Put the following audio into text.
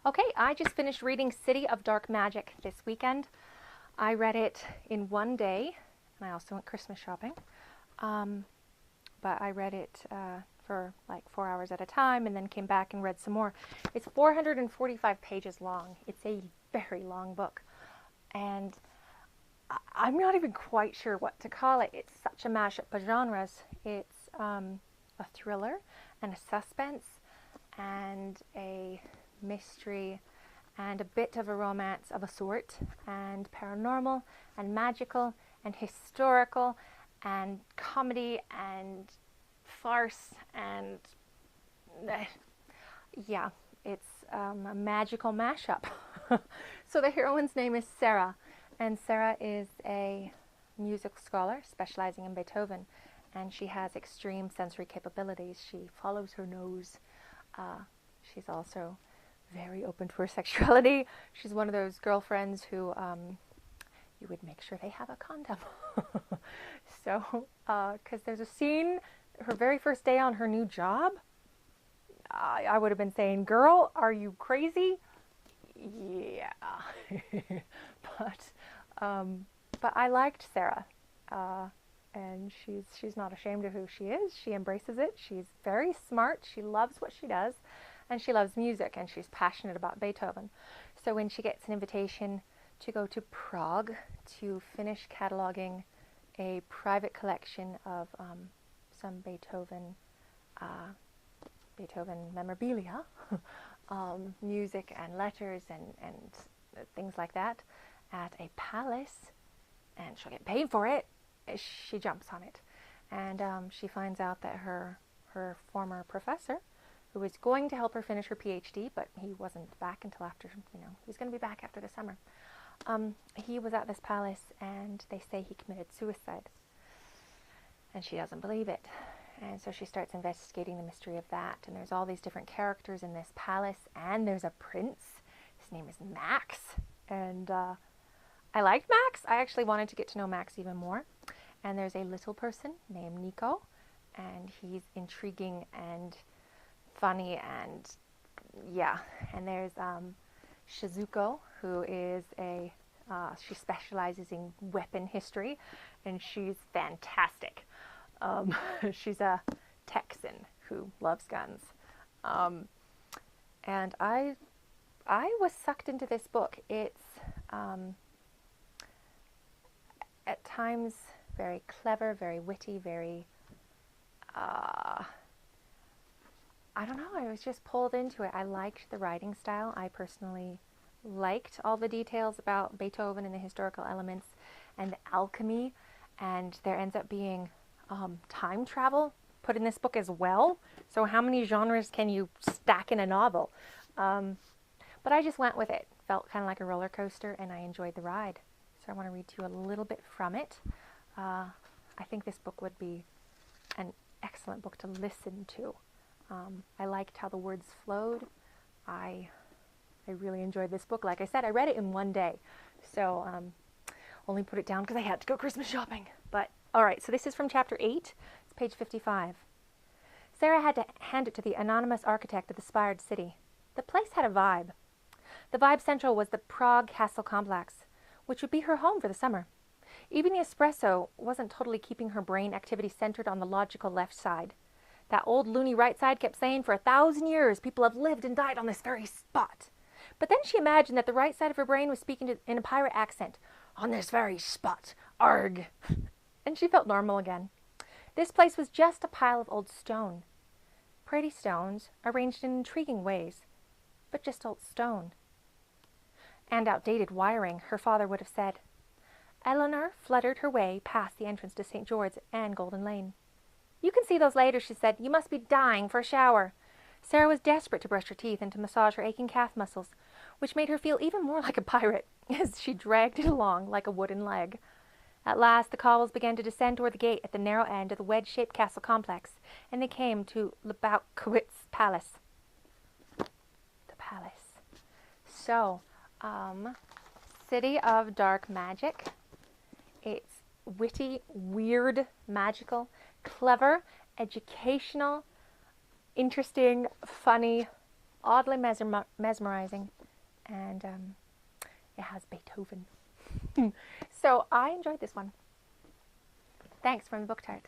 Okay, I just finished reading City of Dark Magic this weekend. I read it in one day, and I also went Christmas shopping. Um, but I read it for like 4 hours at a time and then came back and read some more. It's 445 pages long. It's a very long book. And I'm not even quite sure what to call it. It's such a mashup of genres. It's a thriller and a suspense and a mystery and a bit of a romance of a sort, and paranormal and magical and historical and comedy and farce and yeah, it's a magical mashup. So the heroine's name is Sarah, and Sarah is a music scholar specializing in Beethoven, and she has extreme sensory capabilities. She follows her nose. She's also very open to her sexuality. She's one of those girlfriends who you would make sure they have a condom. So, because there's a scene, her very first day on her new job, I would have been saying, girl, are you crazy? Yeah. but, but I liked Sarah. And she's not ashamed of who she is. She embraces it. She's very smart. She loves what she does. And she loves music, and she's passionate about Beethoven. So when she gets an invitation to go to Prague to finish cataloging a private collection of some Beethoven memorabilia, music and letters and things like that, at a palace, and she'll get paid for it, she jumps on it. And she finds out that her former professor, who was going to help her finish her PhD, but he wasn't back until after, he was going to be back after the summer. He was at this palace, and they say he committed suicide. And she doesn't believe it. And so she starts investigating the mystery of that. And there's all these different characters in this palace, and there's a prince. His name is Max. And I liked Max. I actually wanted to get to know Max even more. And there's a little person named Nico, and he's intriguing and funny, and yeah. And there's Shizuko, who is she specializes in weapon history, and she's fantastic. She's a Texan who loves guns. And I was sucked into this book. It's at times very clever, very witty, very I don't know, I was just pulled into it. I liked the writing style. I personally liked all the details about Beethoven and the historical elements and the alchemy, and there ends up being time travel put in this book as well. So how many genres can you stack in a novel? But I just went with it. Felt kind of like a roller coaster, and I enjoyed the ride. So I want to read to you a little bit from it. I think this book would be an excellent book to listen to. I liked how the words flowed. I really enjoyed this book. Like I said, I read it in one day. So only put it down because I had to go Christmas shopping. But all right, so this is from chapter 8. It's page 55. Sarah had to hand it to the anonymous architect of the spired city. The place had a vibe. The vibe central was the Prague Castle complex, which would be her home for the summer. Even the espresso wasn't totally keeping her brain activity centered on the logical left side. That old loony right side kept saying for 1,000 years people have lived and died on this very spot. But then she imagined that the right side of her brain was speaking in a pirate accent. On this very spot. Arg. And she felt normal again. This place was just a pile of old stone. Pretty stones, arranged in intriguing ways. But just old stone. And outdated wiring, her father would have said. Eleanor fluttered her way past the entrance to St. George and Golden Lane. You can see those later, she said. You must be dying for a shower. Sarah was desperate to brush her teeth and to massage her aching calf muscles, which made her feel even more like a pirate as she dragged it along like a wooden leg. At last, the cobbles began to descend toward the gate at the narrow end of the wedge-shaped castle complex, and they came to Lebowski's palace. The palace. So, City of Dark Magic. It's witty, weird, magical, clever, educational, interesting, funny, oddly mesmerizing, and it has Beethoven. So I enjoyed this one. Thanks from the Book Tart.